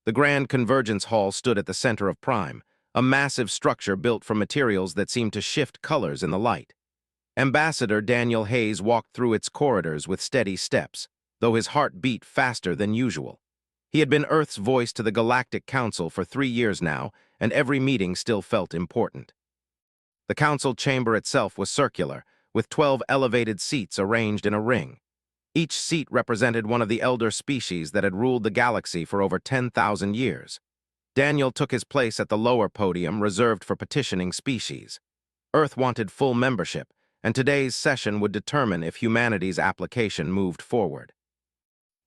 The Grand Convergence Hall stood at the center of Prime, a massive structure built from materials that seemed to shift colors in the light. Ambassador Daniel Hayes walked through its corridors with steady steps, though his heart beat faster than usual. He had been Earth's voice to the Galactic Council for 3 years now, and every meeting still felt important. The council chamber itself was circular, with 12 elevated seats arranged in a ring. Each seat represented one of the elder species that had ruled the galaxy for over 10,000 years. Daniel took his place at the lower podium reserved for petitioning species. Earth wanted full membership, and today's session would determine if humanity's application moved forward.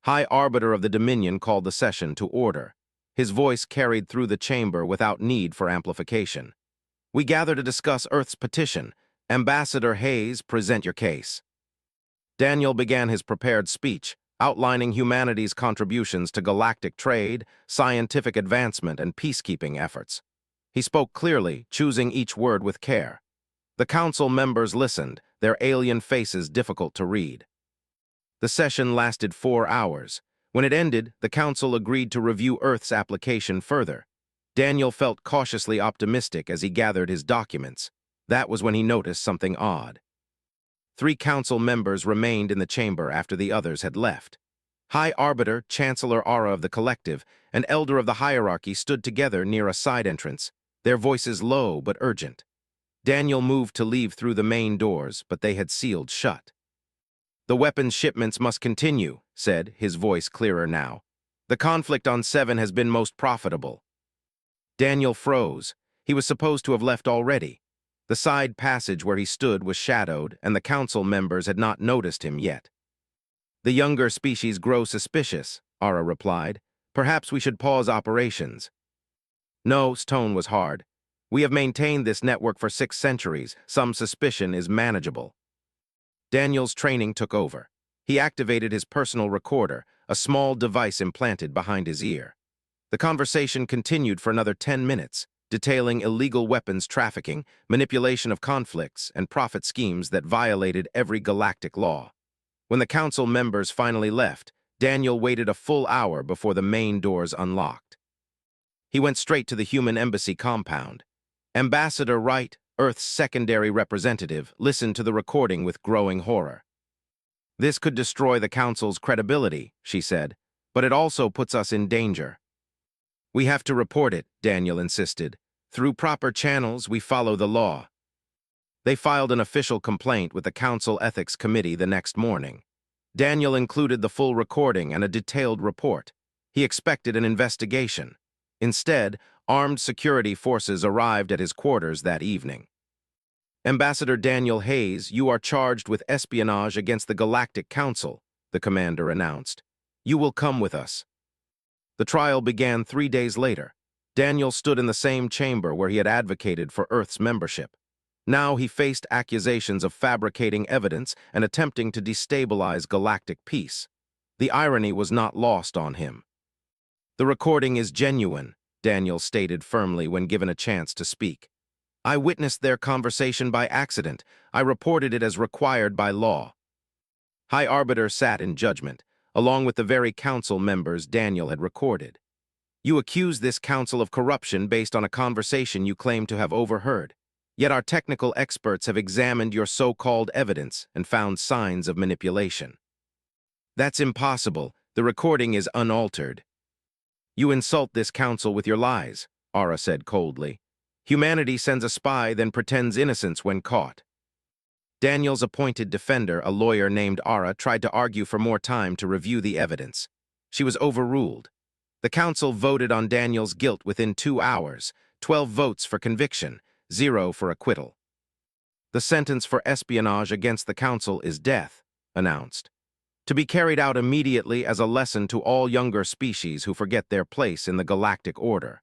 High Arbiter of the Dominion called the session to order. His voice carried through the chamber without need for amplification. "We gather to discuss Earth's petition. Ambassador Hayes, present your case." Daniel began his prepared speech, outlining humanity's contributions to galactic trade, scientific advancement, and peacekeeping efforts. He spoke clearly, choosing each word with care. The council members listened, their alien faces difficult to read. The session lasted 4 hours. When it ended, the council agreed to review Earth's application further. Daniel felt cautiously optimistic as he gathered his documents. That was when he noticed something odd. 3 council members remained in the chamber after the others had left. High Arbiter, Chancellor Aura of the Collective, and Elder of the Hierarchy stood together near a side entrance, their voices low but urgent. Daniel moved to leave through the main doors, but they had sealed shut. "The weapons shipments must continue," said, his voice clearer now. "The conflict on 7 has been most profitable." Daniel froze. He was supposed to have left already. The side passage where he stood was shadowed, and the council members had not noticed him yet. "The younger species grow suspicious," Ara replied. "Perhaps we should pause operations." No's tone was hard. "We have maintained this network for 6 centuries. Some suspicion is manageable." Daniel's training took over. He activated his personal recorder, a small device implanted behind his ear. The conversation continued for another 10 minutes, detailing illegal weapons trafficking, manipulation of conflicts, and profit schemes that violated every galactic law. When the council members finally left, Daniel waited a full hour before the main doors unlocked. He went straight to the human embassy compound. Ambassador Wright, Earth's secondary representative, listened to the recording with growing horror. "This could destroy the council's credibility," she said, "but it also puts us in danger." "We have to report it," Daniel insisted. "Through proper channels, we follow the law." They filed an official complaint with the Council Ethics Committee the next morning. Daniel included the full recording and a detailed report. He expected an investigation. Instead, armed security forces arrived at his quarters that evening. "Ambassador Daniel Hayes, you are charged with espionage against the Galactic Council," the commander announced. "You will come with us." The trial began 3 days later. Daniel stood in the same chamber where he had advocated for Earth's membership. Now he faced accusations of fabricating evidence and attempting to destabilize galactic peace. The irony was not lost on him. "The recording is genuine," Daniel stated firmly when given a chance to speak. "I witnessed their conversation by accident. I reported it as required by law." High Arbiter sat in judgment, along with the very council members Daniel had recorded. "You accuse this council of corruption based on a conversation you claim to have overheard. Yet our technical experts have examined your so-called evidence and found signs of manipulation." "That's impossible. The recording is unaltered." "You insult this council with your lies," Ara said coldly. "Humanity sends a spy, then pretends innocence when caught." Daniel's appointed defender, a lawyer named Ara, tried to argue for more time to review the evidence. She was overruled. The council voted on Daniel's guilt within 2 hours, 12 votes for conviction, 0 for acquittal. "The sentence for espionage against the council is death," announced, "to be carried out immediately as a lesson to all younger species who forget their place in the galactic order."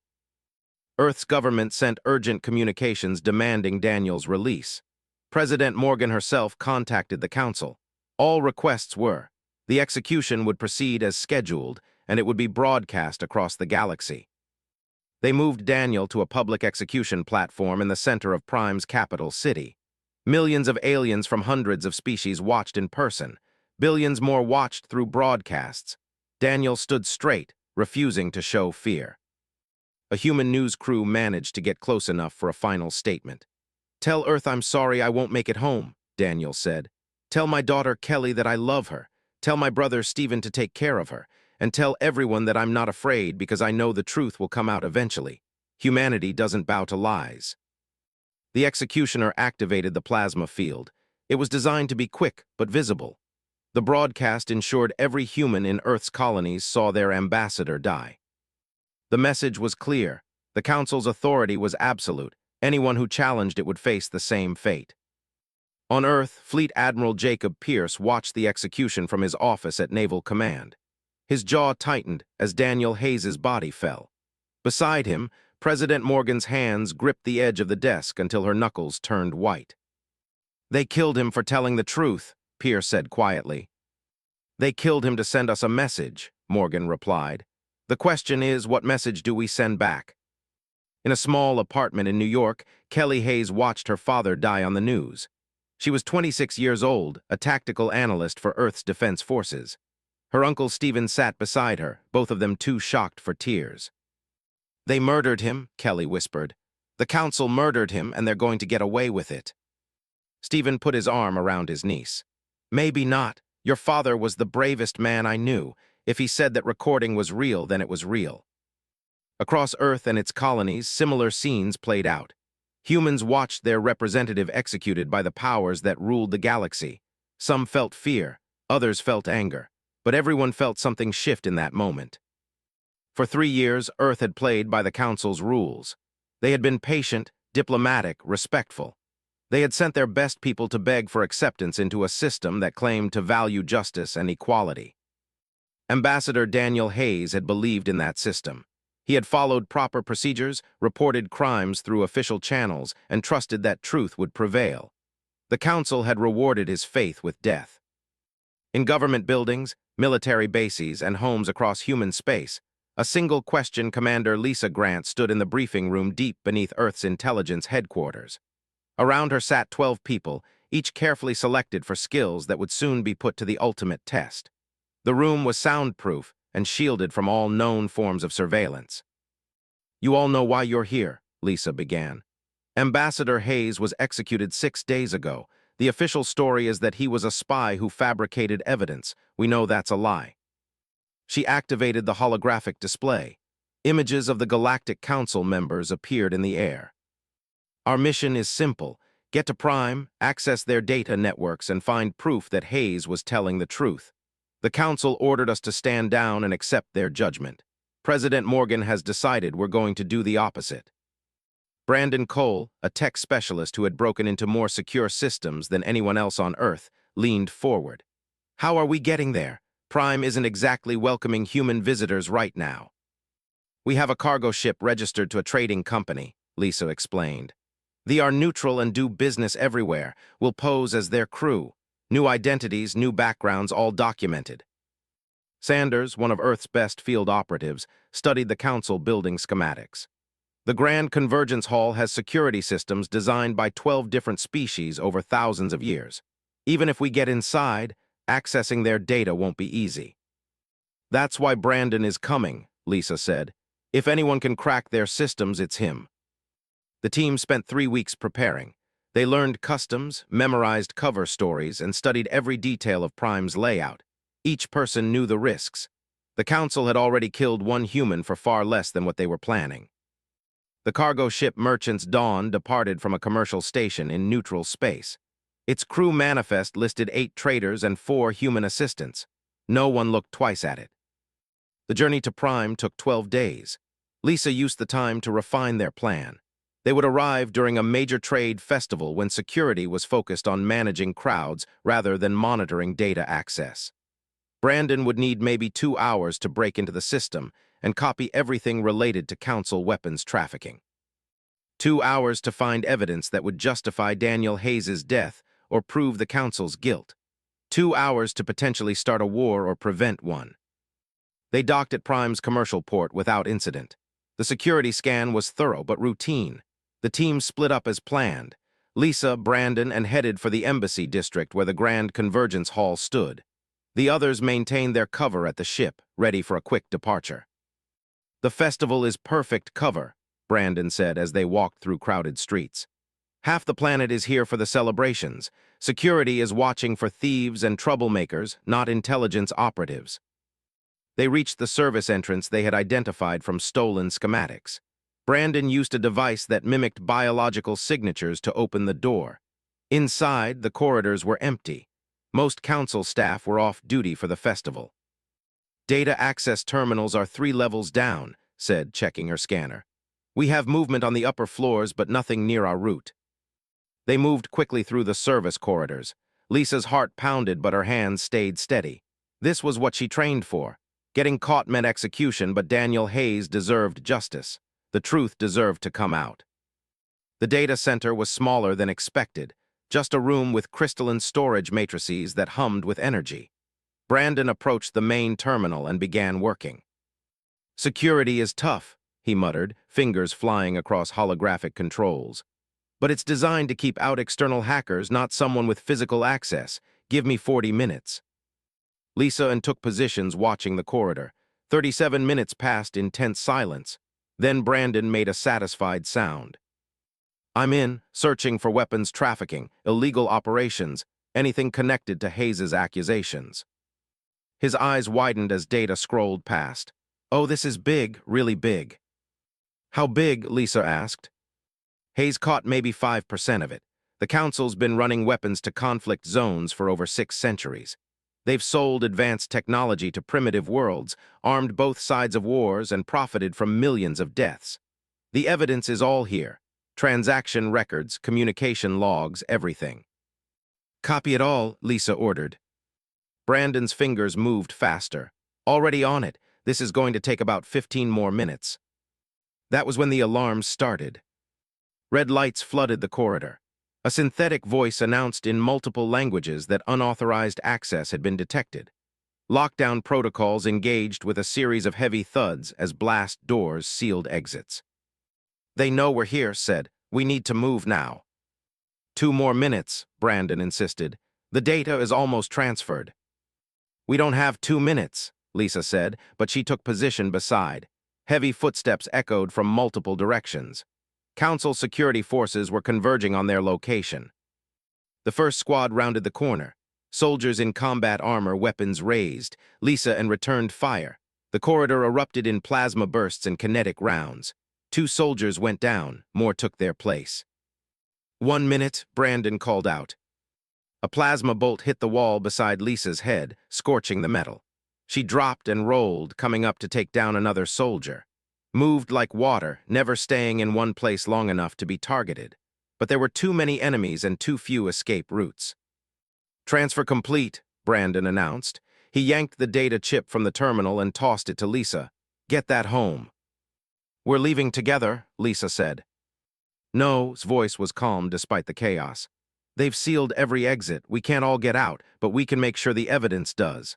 Earth's government sent urgent communications demanding Daniel's release. President Morgan herself contacted the council. All requests were, the execution would proceed as scheduled, and it would be broadcast across the galaxy. They moved Daniel to a public execution platform in the center of Prime's capital city. Millions of aliens from hundreds of species watched in person. Billions more watched through broadcasts. Daniel stood straight, refusing to show fear. A human news crew managed to get close enough for a final statement. "Tell Earth I'm sorry I won't make it home," Daniel said. "Tell my daughter Kelly that I love her. Tell my brother Stephen to take care of her. And tell everyone that I'm not afraid because I know the truth will come out eventually. Humanity doesn't bow to lies." The executioner activated the plasma field. It was designed to be quick but visible. The broadcast ensured every human in Earth's colonies saw their ambassador die. The message was clear. The Council's authority was absolute. Anyone who challenged it would face the same fate. On Earth, Fleet Admiral Jacob Pierce watched the execution from his office at Naval Command. His jaw tightened as Daniel Hayes's body fell. Beside him, President Morgan's hands gripped the edge of the desk until her knuckles turned white. "They killed him for telling the truth," Pierce said quietly. "They killed him to send us a message," Morgan replied. "The question is, what message do we send back?" In a small apartment in New York, Kelly Hayes watched her father die on the news. She was 26 years old, a tactical analyst for Earth's Defense Forces. Her uncle Stephen sat beside her, both of them too shocked for tears. "They murdered him," Kelly whispered. "The Council murdered him, and they're going to get away with it." Stephen put his arm around his niece. "Maybe not. Your father was the bravest man I knew. If he said that recording was real, then it was real." Across Earth and its colonies, similar scenes played out. Humans watched their representative executed by the powers that ruled the galaxy. Some felt fear, others felt anger, but everyone felt something shift in that moment. For 3 years, Earth had played by the Council's rules. They had been patient, diplomatic, respectful. They had sent their best people to beg for acceptance into a system that claimed to value justice and equality. Ambassador Daniel Hayes had believed in that system. He had followed proper procedures, reported crimes through official channels, and trusted that truth would prevail. The Council had rewarded his faith with death. In government buildings, military bases, and homes across human space, a single question Commander Lisa Grant stood in the briefing room deep beneath Earth's intelligence headquarters. Around her sat 12 people, each carefully selected for skills that would soon be put to the ultimate test. The room was soundproof and shielded from all known forms of surveillance. "You all know why you're here," Lisa began. "Ambassador Hayes was executed 6 days ago. The official story is that he was a spy who fabricated evidence. We know that's a lie." She activated the holographic display. Images of the Galactic Council members appeared in the air. "Our mission is simple. Get to Prime, access their data networks, and find proof that Hayes was telling the truth. The Council ordered us to stand down and accept their judgment. President Morgan has decided we're going to do the opposite." Brandon Cole, a tech specialist who had broken into more secure systems than anyone else on Earth, leaned forward. "How are we getting there? Prime isn't exactly welcoming human visitors right now." "We have a cargo ship registered to a trading company," Lisa explained. "They are neutral and do business everywhere. We'll pose as their crew. New identities, new backgrounds, all documented." Sanders, one of Earth's best field operatives, studied the Council building schematics. The Grand Convergence Hall has security systems designed by 12 different species over thousands of years. Even if we get inside, accessing their data won't be easy. "That's why Brandon is coming," Lisa said. "If anyone can crack their systems, it's him." The team spent 3 weeks preparing. They learned customs, memorized cover stories, and studied every detail of Prime's layout. Each person knew the risks. The Council had already killed 1 human for far less than what they were planning. The cargo ship Merchant's Dawn departed from a commercial station in neutral space. Its crew manifest listed 8 traders and 4 human assistants. No one looked twice at it. The journey to Prime took 12 days. Lisa used the time to refine their plan. They would arrive during a major trade festival when security was focused on managing crowds rather than monitoring data access. Brandon would need maybe 2 hours to break into the system and copy everything related to Council weapons trafficking. 2 hours to find evidence that would justify Daniel Hayes's death or prove the Council's guilt. 2 hours to potentially start a war or prevent one. They docked at Prime's commercial port without incident. The security scan was thorough but routine. The team split up as planned. Lisa, Brandon, and headed for the embassy district where the Grand Convergence Hall stood. The others maintained their cover at the ship, ready for a quick departure. The festival is perfect cover, Brandon said as they walked through crowded streets. Half the planet is here for the celebrations. Security is watching for thieves and troublemakers, not intelligence operatives. They reached the service entrance they had identified from stolen schematics. Brandon used a device that mimicked biological signatures to open the door. Inside, the corridors were empty. Most council staff were off duty for the festival. Data access terminals are 3 levels down, said, checking her scanner. We have movement on the upper floors, but nothing near our route. They moved quickly through the service corridors. Lisa's heart pounded, but her hands stayed steady. This was what she trained for. Getting caught meant execution, but Daniel Hayes deserved justice. The truth deserved to come out. The data center was smaller than expected, just a room with crystalline storage matrices that hummed with energy. Brandon approached the main terminal and began working. Security is tough, he muttered, fingers flying across holographic controls. But it's designed to keep out external hackers, not someone with physical access. Give me 40 minutes. Lisa took positions watching the corridor. 37 minutes passed in tense silence. Then Brandon made a satisfied sound. I'm in, searching for weapons trafficking, illegal operations, anything connected to Hayes's accusations. His eyes widened as data scrolled past. Oh, this is big, really big. How big? Lisa asked. Hayes caught maybe 5% of it. The Council's been running weapons to conflict zones for over 6 centuries. They've sold advanced technology to primitive worlds, armed both sides of wars, and profited from millions of deaths. The evidence is all here. Transaction records, communication logs, everything. Copy it all, Lisa ordered. Brandon's fingers moved faster. Already on it. This is going to take about 15 more minutes. That was when the alarms started. Red lights flooded the corridor. A synthetic voice announced in multiple languages that unauthorized access had been detected. Lockdown protocols engaged with a series of heavy thuds as blast doors sealed exits. They know we're here, said. We need to move now. 2 more minutes, Brandon insisted. The data is almost transferred. We don't have 2 minutes, Lisa said, but she took position beside. Heavy footsteps echoed from multiple directions. Council security forces were converging on their location. The first squad rounded the corner. Soldiers in combat armor, weapons raised. Lisa returned fire. The corridor erupted in plasma bursts and kinetic rounds. 2 soldiers went down. More took their place. 1 minute, Brandon called out. A plasma bolt hit the wall beside Lisa's head, scorching the metal. She dropped and rolled, coming up to take down another soldier. Moved like water, never staying in one place long enough to be targeted. But there were too many enemies and too few escape routes. Transfer complete, Brandon announced. He yanked the data chip from the terminal and tossed it to Lisa. Get that home. We're leaving together, Lisa said. No's voice was calm despite the chaos. They've sealed every exit. We can't all get out, but we can make sure the evidence does.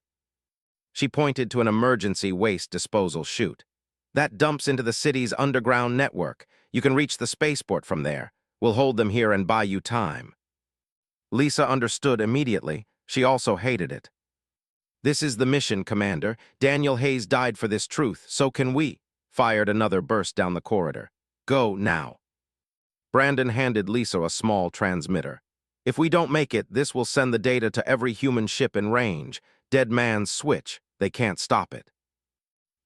She pointed to an emergency waste disposal chute. That dumps into the city's underground network. You can reach the spaceport from there. We'll hold them here and buy you time. Lisa understood immediately. She also hated it. This is the mission, Commander. Daniel Hayes died for this truth. So can we. Fired another burst down the corridor. Go now. Brandon handed Lisa a small transmitter. If we don't make it, this will send the data to every human ship in range. Dead man's switch. They can't stop it.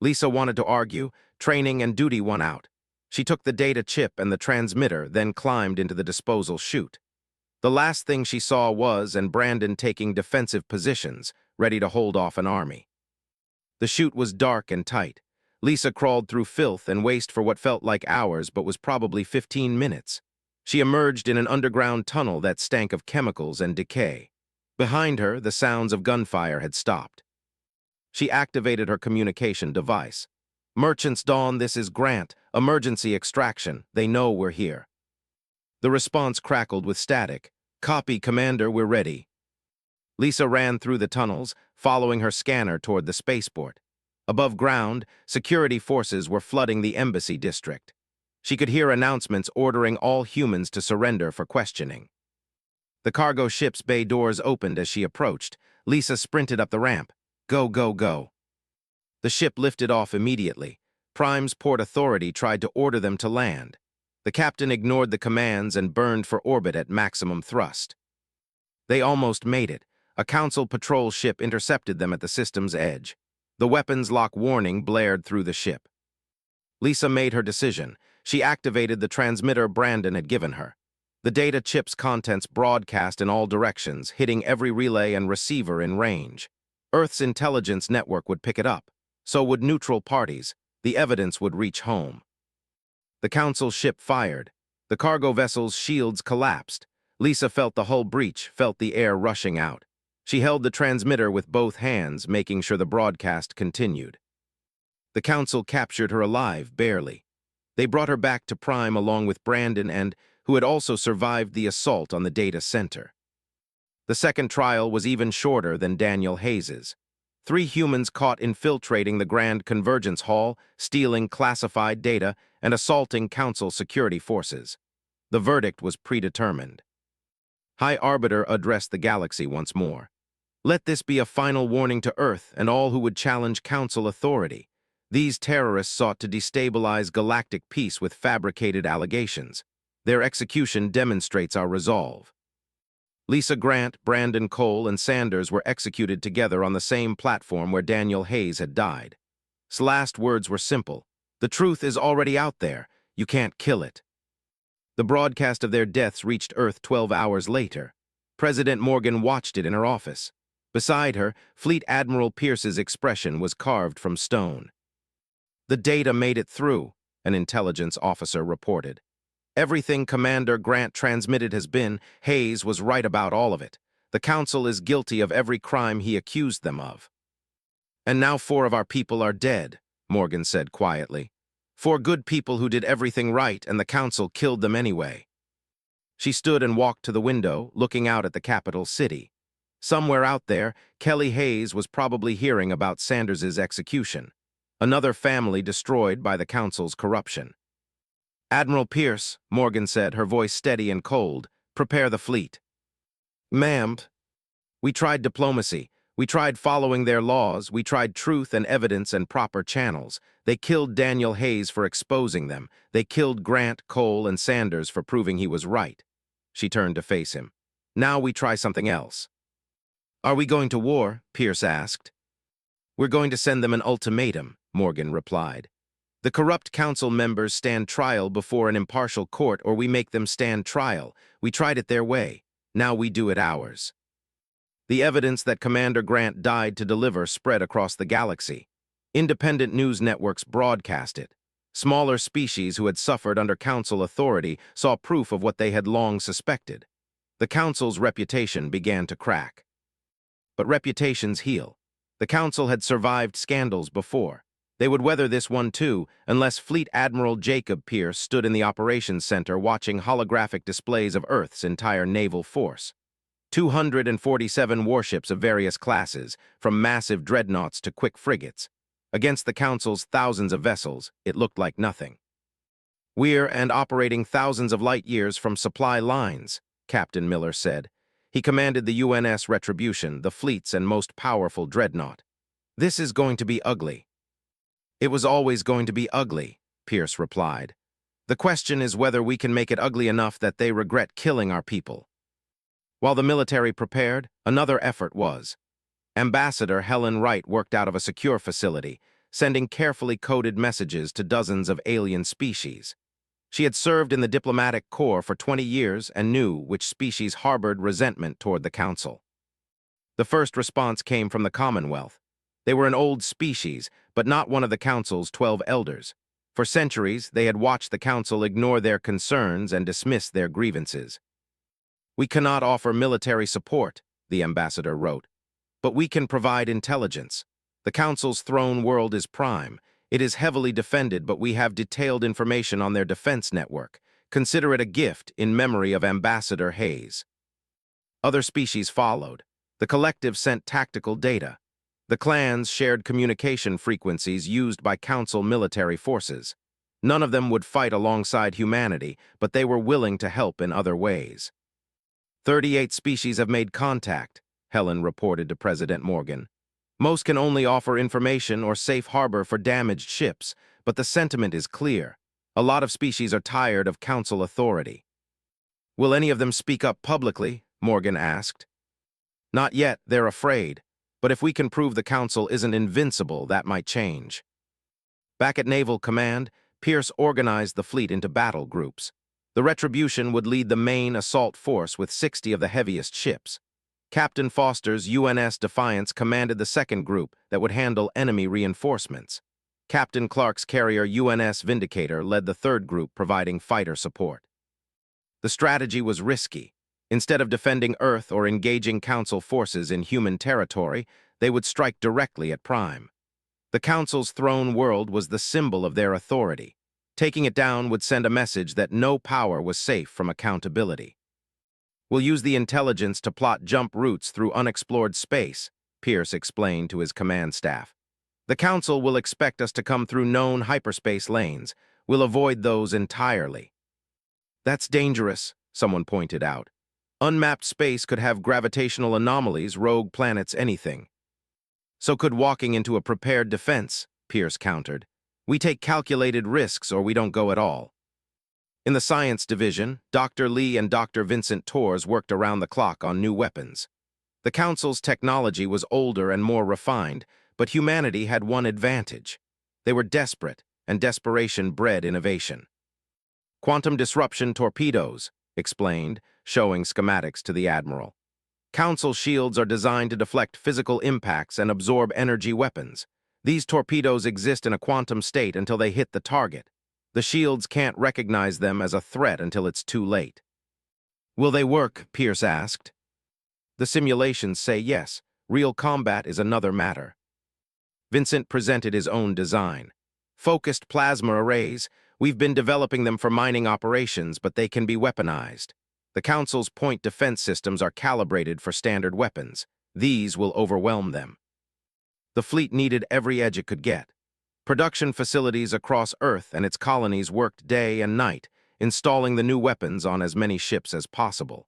Lisa wanted to argue. Training and duty won out. She took the data chip and the transmitter, then climbed into the disposal chute. The last thing she saw was Brandon taking defensive positions, ready to hold off an army. The chute was dark and tight. Lisa crawled through filth and waste for what felt like hours but was probably 15 minutes. She emerged in an underground tunnel that stank of chemicals and decay. Behind her, the sounds of gunfire had stopped. She activated her communication device. Merchants Dawn, this is Grant. Emergency extraction. They know we're here. The response crackled with static. Copy, Commander, we're ready. Lisa ran through the tunnels, following her scanner toward the spaceport. Above ground, security forces were flooding the embassy district. She could hear announcements ordering all humans to surrender for questioning. The cargo ship's bay doors opened as she approached. Lisa sprinted up the ramp. Go, go, go. The ship lifted off immediately. Prime's Port Authority tried to order them to land. The captain ignored the commands and burned for orbit at maximum thrust. They almost made it. A Council patrol ship intercepted them at the system's edge. The weapons lock warning blared through the ship. Lisa made her decision. She activated the transmitter Brandon had given her. The data chip's contents broadcast in all directions, hitting every relay and receiver in range. Earth's intelligence network would pick it up. So would neutral parties. The evidence would reach home. The Council ship fired. The cargo vessel's shields collapsed. Lisa felt the hull breach, felt the air rushing out. She held the transmitter with both hands, making sure the broadcast continued. The Council captured her alive, barely. They brought her back to Prime along with Brandon and, who had also survived the assault on the data center. The second trial was even shorter than Daniel Hayes's. 3 humans caught infiltrating the Grand Convergence Hall, stealing classified data, and assaulting Council security forces. The verdict was predetermined. High Arbiter addressed the galaxy once more. Let this be a final warning to Earth and all who would challenge Council authority. These terrorists sought to destabilize galactic peace with fabricated allegations. Their execution demonstrates our resolve. Lisa Grant, Brandon Cole, and Sanders were executed together on the same platform where Daniel Hayes had died. His last words were simple. The truth is already out there. You can't kill it. The broadcast of their deaths reached Earth 12 hours later. President Morgan watched it in her office. Beside her, Fleet Admiral Pierce's expression was carved from stone. The data made it through, an intelligence officer reported. Everything Commander Grant transmitted has been, Hayes was right about all of it. The Council is guilty of every crime he accused them of. And now 4 of our people are dead, Morgan said quietly. 4 good people who did everything right, and the Council killed them anyway. She stood and walked to the window, looking out at the capital city. Somewhere out there, Kelly Hayes was probably hearing about Sanders's execution. Another family destroyed by the Council's corruption. Admiral Pierce, Morgan said, her voice steady and cold, prepare the fleet. Ma'am, we tried diplomacy. We tried following their laws. We tried truth and evidence and proper channels. They killed Daniel Hayes for exposing them. They killed Grant, Cole, and Sanders for proving he was right. She turned to face him. Now we try something else. Are we going to war? Pierce asked. We're going to send them an ultimatum, Morgan replied. The corrupt Council members stand trial before an impartial court, or we make them stand trial. We tried it their way. Now we do it ours. The evidence that Commander Grant died to deliver spread across the galaxy. Independent news networks broadcast it. Smaller species who had suffered under Council authority saw proof of what they had long suspected. The Council's reputation began to crack. But reputations heal. The Council had survived scandals before. They would weather this one too, unless Fleet Admiral Jacob Pierce stood in the operations center watching holographic displays of Earth's entire naval force. 247 warships of various classes, from massive dreadnoughts to quick frigates. Against the Council's thousands of vessels, it looked like nothing. We're operating thousands of light years from supply lines, Captain Miller said. He commanded the UNS Retribution, the fleet's and most powerful dreadnought. This is going to be ugly. It was always going to be ugly, Pierce replied. The question is whether we can make it ugly enough that they regret killing our people. While the military prepared, another effort was. Ambassador Helen Wright worked out of a secure facility, sending carefully coded messages to dozens of alien species. She had served in the diplomatic corps for 20 years and knew which species harbored resentment toward the Council. The first response came from the Commonwealth. They were an old species, but not one of the Council's 12 elders. For centuries, they had watched the Council ignore their concerns and dismiss their grievances. We cannot offer military support, the ambassador wrote, but we can provide intelligence. The Council's throne world is prime. It is heavily defended, but we have detailed information on their defense network. Consider it a gift in memory of Ambassador Hayes. Other species followed. The collective sent tactical data. The clans shared communication frequencies used by Council military forces. None of them would fight alongside humanity, but they were willing to help in other ways. 38 species have made contact, Helen reported to President Morgan. Most can only offer information or safe harbor for damaged ships, but the sentiment is clear. A lot of species are tired of council authority. Will any of them speak up publicly? Morgan asked. Not yet, they're afraid. But if we can prove the council isn't invincible, that might change. Back at Naval Command, Pierce organized the fleet into battle groups. The Retribution would lead the main assault force with 60 of the heaviest ships. Captain Foster's UNS Defiance commanded the second group that would handle enemy reinforcements. Captain Clark's carrier UNS Vindicator led the third group, providing fighter support. The strategy was risky. Instead of defending Earth or engaging Council forces in human territory, they would strike directly at Prime. The Council's throne world was the symbol of their authority. Taking it down would send a message that no power was safe from accountability. We'll use the intelligence to plot jump routes through unexplored space, Pierce explained to his command staff. The Council will expect us to come through known hyperspace lanes. We'll avoid those entirely. That's dangerous, someone pointed out. Unmapped space could have gravitational anomalies, rogue planets, anything. So could walking into a prepared defense, Pierce countered. We take calculated risks or we don't go at all. In the science division, Dr. Lee and Dr. Vincent Torres worked around the clock on new weapons. The Council's technology was older and more refined, but humanity had one advantage. They were desperate, and desperation bred innovation. Quantum disruption torpedoes, explained, showing schematics to the Admiral. Council shields are designed to deflect physical impacts and absorb energy weapons. These torpedoes exist in a quantum state until they hit the target. The shields can't recognize them as a threat until it's too late. Will they work? Pierce asked. The simulations say yes. Real combat is another matter. Vincent presented his own design. Focused plasma arrays. We've been developing them for mining operations, but they can be weaponized. The Council's point defense systems are calibrated for standard weapons. These will overwhelm them. The fleet needed every edge it could get. Production facilities across Earth and its colonies worked day and night, installing the new weapons on as many ships as possible.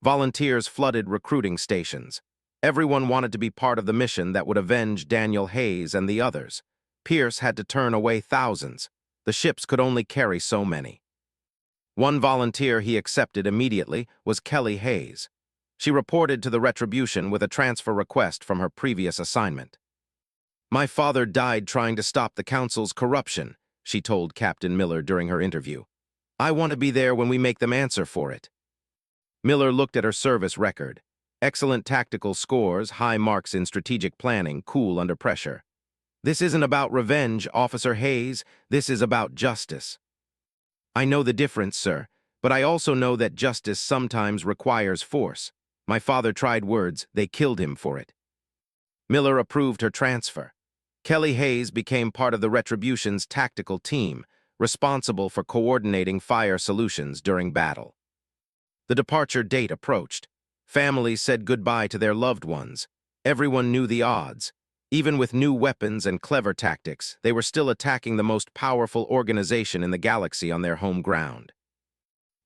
Volunteers flooded recruiting stations. Everyone wanted to be part of the mission that would avenge Daniel Hayes and the others. Pierce had to turn away thousands. The ships could only carry so many. One volunteer he accepted immediately was Kelly Hayes. She reported to the Retribution with a transfer request from her previous assignment. My father died trying to stop the Council's corruption, she told Captain Miller during her interview. I want to be there when we make them answer for it. Miller looked at her service record. Excellent tactical scores, high marks in strategic planning, cool under pressure. This isn't about revenge, Officer Hayes. This is about justice. I know the difference, sir, but I also know that justice sometimes requires force. My father tried words, they killed him for it. Miller approved her transfer. Kelly Hayes became part of the Retribution's tactical team, responsible for coordinating fire solutions during battle. The departure date approached. Families said goodbye to their loved ones. Everyone knew the odds. Even with new weapons and clever tactics, they were still attacking the most powerful organization in the galaxy on their home ground.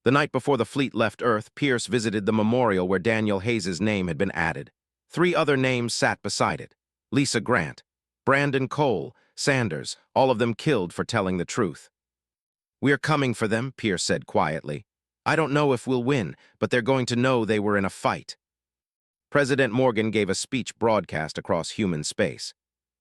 The night before the fleet left Earth, Pierce visited the memorial where Daniel Hayes' name had been added. 3 other names sat beside it. Lisa Grant, Brandon Cole, Sanders, all of them killed for telling the truth. We're coming for them, Pierce said quietly. I don't know if we'll win, but they're going to know they were in a fight. President Morgan gave a speech broadcast across human space.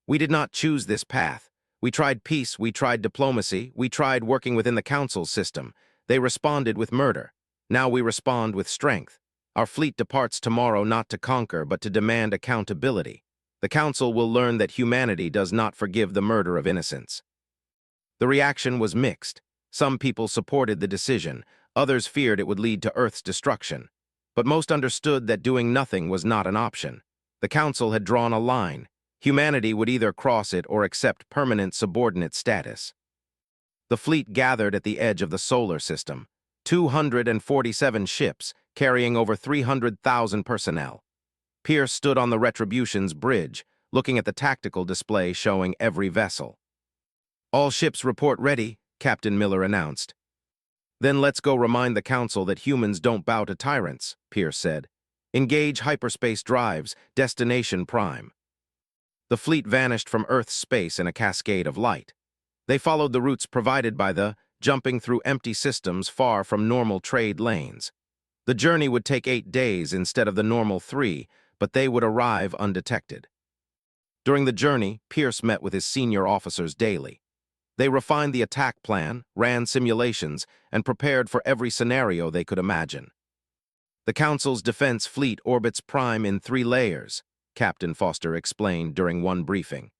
We did not choose this path. We tried peace, we tried diplomacy, we tried working within the Council's system. They responded with murder. Now we respond with strength. Our fleet departs tomorrow not to conquer, but to demand accountability. The Council will learn that humanity does not forgive the murder of innocents. The reaction was mixed. Some people supported the decision. Others feared it would lead to Earth's destruction. But most understood that doing nothing was not an option. The Council had drawn a line. Humanity would either cross it or accept permanent subordinate status. The fleet gathered at the edge of the solar system. 247 ships, carrying over 300,000 personnel. Pierce stood on the Retribution's bridge, looking at the tactical display showing every vessel. All ships report ready, Captain Miller announced. Then let's go remind the Council that humans don't bow to tyrants, Pierce said. Engage hyperspace drives, destination Prime. The fleet vanished from Earth's space in a cascade of light. They followed the routes provided by the jumping through empty systems far from normal trade lanes. The journey would take 8 days instead of the normal 3, but they would arrive undetected. During the journey, Pierce met with his senior officers daily. They refined the attack plan, ran simulations, and prepared for every scenario they could imagine. The Council's defense fleet orbits Prime in 3 layers, Captain Foster explained during one briefing.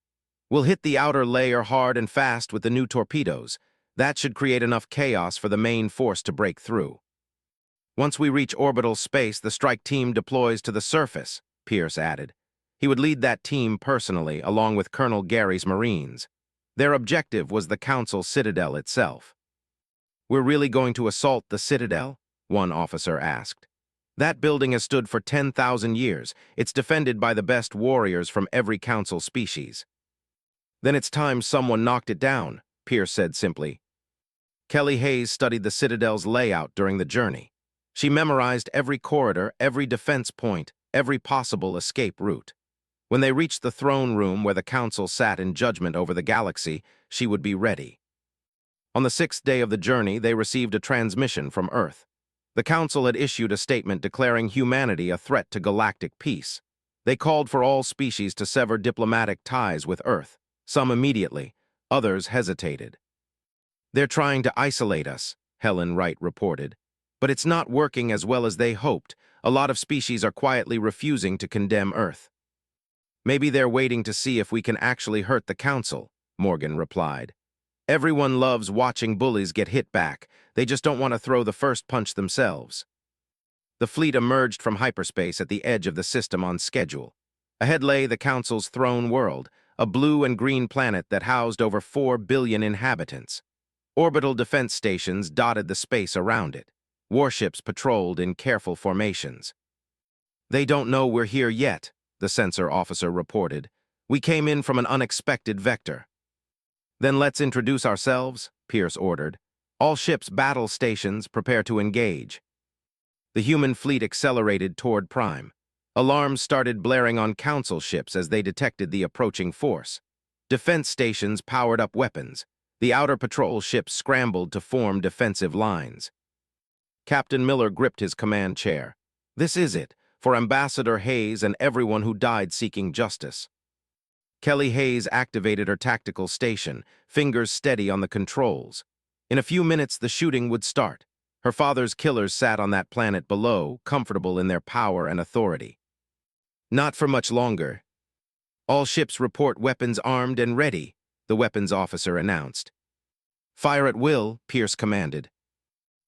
We'll hit the outer layer hard and fast with the new torpedoes. That should create enough chaos for the main force to break through. Once we reach orbital space, the strike team deploys to the surface, Pierce added. He would lead that team personally, along with Colonel Gary's Marines. Their objective was the Council Citadel itself. We're really going to assault the Citadel? One officer asked. That building has stood for 10,000 years. It's defended by the best warriors from every Council species. Then it's time someone knocked it down, Pierce said simply. Kelly Hayes studied the Citadel's layout during the journey. She memorized every corridor, every defense point, every possible escape route. When they reached the throne room where the Council sat in judgment over the galaxy, she would be ready. On the 6th day of the journey, they received a transmission from Earth. The Council had issued a statement declaring humanity a threat to galactic peace. They called for all species to sever diplomatic ties with Earth. Some immediately, others hesitated. They're trying to isolate us, Helen Wright reported. But it's not working as well as they hoped. A lot of species are quietly refusing to condemn Earth. Maybe they're waiting to see if we can actually hurt the Council, Morgan replied. Everyone loves watching bullies get hit back. They just don't want to throw the first punch themselves. The fleet emerged from hyperspace at the edge of the system on schedule. Ahead lay the Council's throne world, a blue and green planet that housed over 4 billion inhabitants. Orbital defense stations dotted the space around it. Warships patrolled in careful formations. They don't know we're here yet, the sensor officer reported. We came in from an unexpected vector. Then let's introduce ourselves, Pierce ordered. All ships battle stations prepare to engage. The human fleet accelerated toward Prime. Alarms started blaring on Council ships as they detected the approaching force. Defense stations powered up weapons. The outer patrol ships scrambled to form defensive lines. Captain Miller gripped his command chair. This is it, for Ambassador Hayes and everyone who died seeking justice. Kelly Hayes activated her tactical station, fingers steady on the controls. In a few minutes, the shooting would start. Her father's killers sat on that planet below, comfortable in their power and authority. Not for much longer. All ships report weapons armed and ready, the weapons officer announced. Fire at will, Pierce commanded.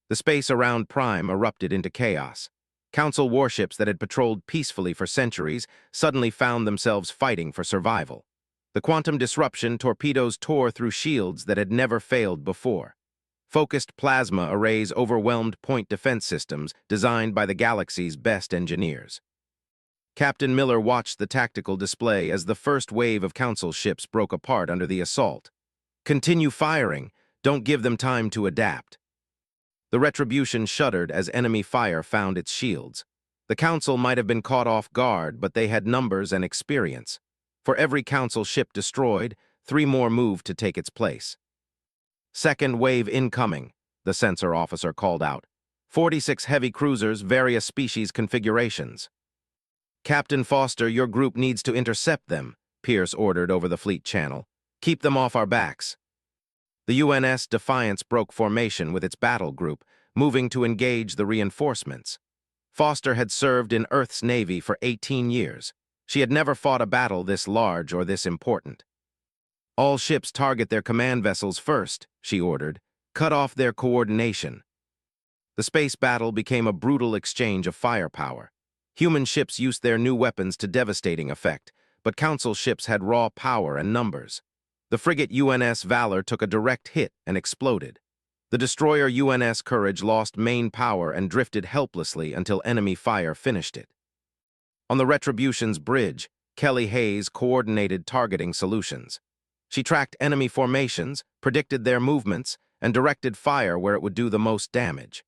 The space around Prime erupted into chaos. Council warships that had patrolled peacefully for centuries suddenly found themselves fighting for survival. The quantum disruption torpedoes tore through shields that had never failed before. Focused plasma arrays overwhelmed point defense systems designed by the galaxy's best engineers. Captain Miller watched the tactical display as the first wave of Council ships broke apart under the assault. Continue firing. Don't give them time to adapt. The Retribution shuddered as enemy fire found its shields. The Council might have been caught off guard, but they had numbers and experience. For every Council ship destroyed, 3 more moved to take its place. Second wave incoming, the sensor officer called out. 46 heavy cruisers, various species configurations. Captain Foster, your group needs to intercept them, Pierce ordered over the fleet channel. Keep them off our backs. The UNS Defiance broke formation with its battle group, moving to engage the reinforcements. Foster had served in Earth's Navy for 18 years. She had never fought a battle this large or this important. All ships target their command vessels first, she ordered. Cut off their coordination. The space battle became a brutal exchange of firepower. Human ships used their new weapons to devastating effect, but Council ships had raw power and numbers. The frigate UNS Valor took a direct hit and exploded. The destroyer UNS Courage lost main power and drifted helplessly until enemy fire finished it. On the Retribution's bridge, Kelly Hayes coordinated targeting solutions. She tracked enemy formations, predicted their movements, and directed fire where it would do the most damage.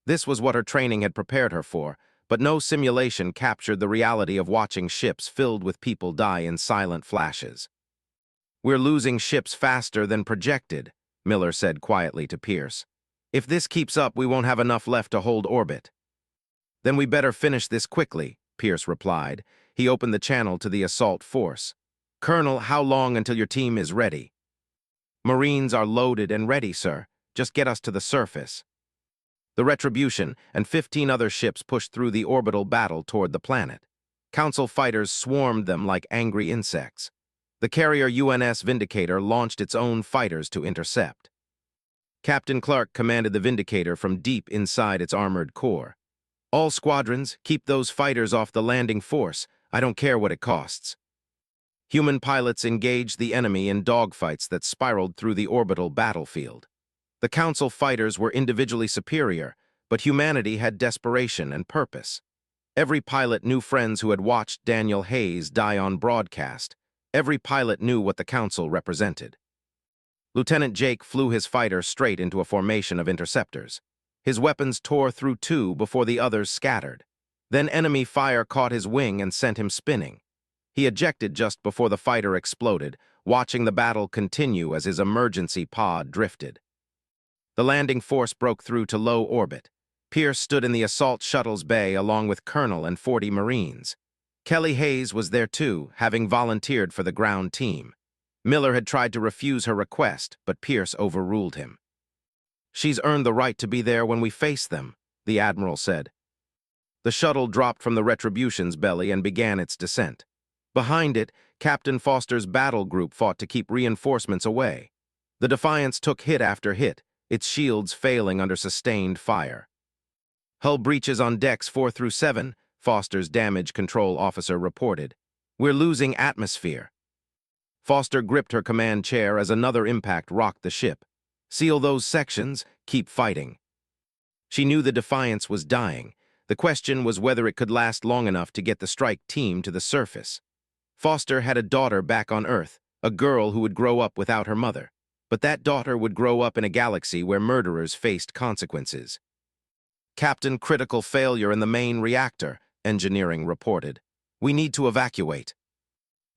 This was what her training had prepared her for, but no simulation captured the reality of watching ships filled with people die in silent flashes. "We're losing ships faster than projected," Miller said quietly to Pierce. "If this keeps up, we won't have enough left to hold orbit." "Then we better finish this quickly," Pierce replied. He opened the channel to the assault force. "Colonel, how long until your team is ready?" "Marines are loaded and ready, sir. Just get us to the surface." The Retribution and 15 other ships pushed through the orbital battle toward the planet. Council fighters swarmed them like angry insects. The carrier UNS Vindicator launched its own fighters to intercept. Captain Clark commanded the Vindicator from deep inside its armored core. "All squadrons, keep those fighters off the landing force. I don't care what it costs." Human pilots engaged the enemy in dogfights that spiraled through the orbital battlefield. The Council fighters were individually superior, but humanity had desperation and purpose. Every pilot knew friends who had watched Daniel Hayes die on broadcast. Every pilot knew what the Council represented. Lieutenant Jake flew his fighter straight into a formation of interceptors. His weapons tore through two before the others scattered. Then enemy fire caught his wing and sent him spinning. He ejected just before the fighter exploded, watching the battle continue as his emergency pod drifted. The landing force broke through to low orbit. Pierce stood in the assault shuttle's bay along with Colonel and 40 Marines. Kelly Hayes was there too, having volunteered for the ground team. Miller had tried to refuse her request, but Pierce overruled him. "She's earned the right to be there when we face them," the Admiral said. The shuttle dropped from the Retribution's belly and began its descent. Behind it, Captain Foster's battle group fought to keep reinforcements away. The Defiance took hit after hit, its shields failing under sustained fire. "Hull breaches on decks 4 through 7, Foster's damage control officer reported. "We're losing atmosphere." Foster gripped her command chair as another impact rocked the ship. "Seal those sections, keep fighting." She knew the Defiance was dying. The question was whether it could last long enough to get the strike team to the surface. Foster had a daughter back on Earth, a girl who would grow up without her mother. But that daughter would grow up in a galaxy where murderers faced consequences. "Captain, critical failure in the main reactor," engineering reported. "We need to evacuate."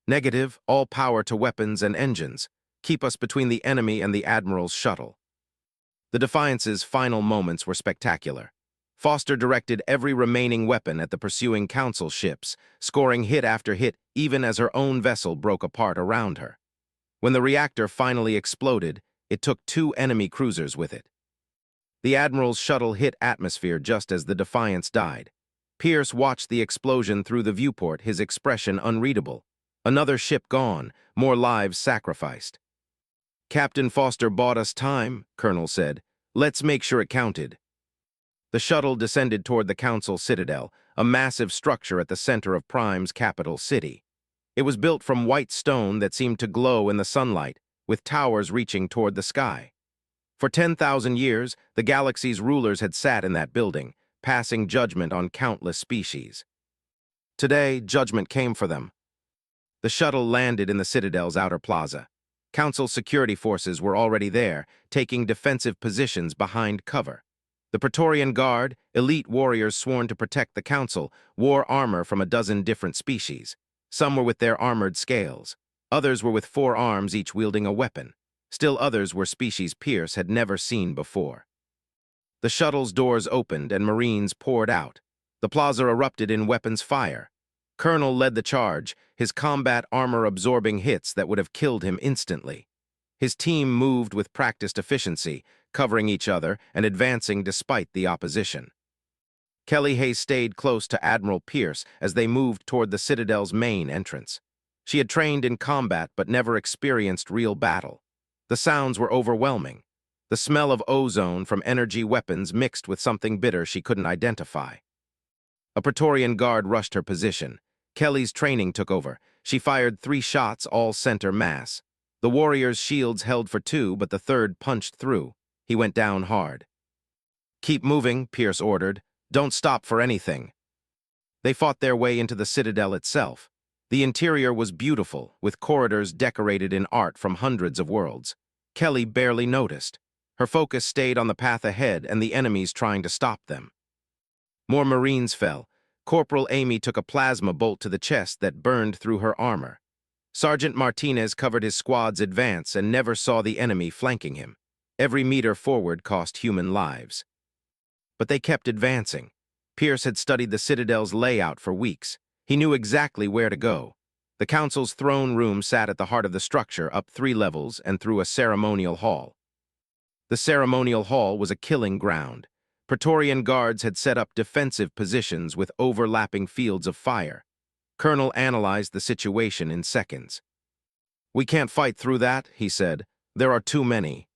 "Negative, all power to weapons and engines. Keep us between the enemy and the Admiral's shuttle." The Defiance's final moments were spectacular. Foster directed every remaining weapon at the pursuing Council ships, scoring hit after hit even as her own vessel broke apart around her. When the reactor finally exploded, it took 2 enemy cruisers with it. The Admiral's shuttle hit atmosphere just as the Defiance died. Pierce watched the explosion through the viewport, his expression unreadable. Another ship gone, more lives sacrificed. "Captain Foster bought us time," Colonel said. "Let's make sure it counted." The shuttle descended toward the Council Citadel, a massive structure at the center of Prime's capital city. It was built from white stone that seemed to glow in the sunlight, with towers reaching toward the sky. For 10,000 years, the galaxy's rulers had sat in that building, passing judgment on countless species. Today, judgment came for them. The shuttle landed in the Citadel's outer plaza. Council security forces were already there, taking defensive positions behind cover. The Praetorian Guard, elite warriors sworn to protect the Council, wore armor from a dozen different species. Some were with their armored scales. Others were with 4 arms, each wielding a weapon. Still others were species Pierce had never seen before. The shuttle's doors opened and Marines poured out. The plaza erupted in weapons fire. Colonel led the charge, his combat armor absorbing hits that would have killed him instantly. His team moved with practiced efficiency, covering each other and advancing despite the opposition. Kelly Hayes stayed close to Admiral Pierce as they moved toward the Citadel's main entrance. She had trained in combat but never experienced real battle. The sounds were overwhelming. The smell of ozone from energy weapons mixed with something bitter she couldn't identify. A Praetorian Guard rushed her position. Kelly's training took over. She fired 3 shots, all center mass. The warrior's shields held for 2, but the third punched through. He went down hard. "Keep moving," Pierce ordered. "Don't stop for anything." They fought their way into the Citadel itself. The interior was beautiful, with corridors decorated in art from hundreds of worlds. Kelly barely noticed. Her focus stayed on the path ahead and the enemies trying to stop them. More Marines fell. Corporal Amy took a plasma bolt to the chest that burned through her armor. Sergeant Martinez covered his squad's advance and never saw the enemy flanking him. Every meter forward cost human lives. But they kept advancing. Pierce had studied the Citadel's layout for weeks. He knew exactly where to go. The Council's throne room sat at the heart of the structure, up 3 levels and through a ceremonial hall. The ceremonial hall was a killing ground. Praetorian guards had set up defensive positions with overlapping fields of fire. Colonel analyzed the situation in seconds. "We can't fight through that," he said. "There are too many."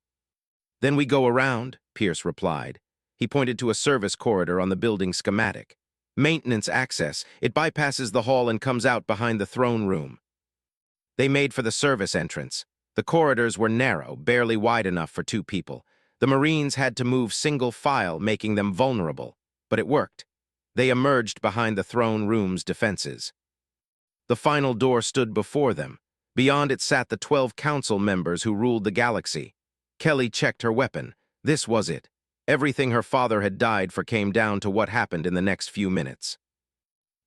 "Then we go around," Pierce replied. He pointed to a service corridor on the building schematic. "Maintenance access. It bypasses the hall and comes out behind the throne room." They made for the service entrance. The corridors were narrow, barely wide enough for 2 people. The Marines had to move single file, making them vulnerable. But it worked. They emerged behind the throne room's defenses. The final door stood before them. Beyond it sat the 12 council members who ruled the galaxy. Kelly checked her weapon. This was it. Everything her father had died for came down to what happened in the next few minutes.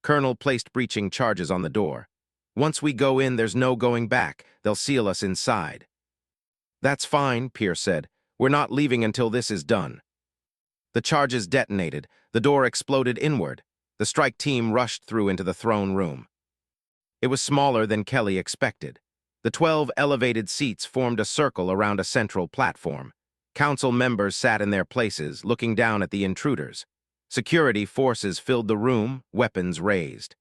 Colonel placed breaching charges on the door. "Once we go in, there's no going back. They'll seal us inside." "That's fine," Pierce said. "We're not leaving until this is done." The charges detonated. The door exploded inward. The strike team rushed through into the throne room. It was smaller than Kelly expected. The 12 elevated seats formed a circle around a central platform. Council members sat in their places, looking down at the intruders. Security forces filled the room, weapons raised.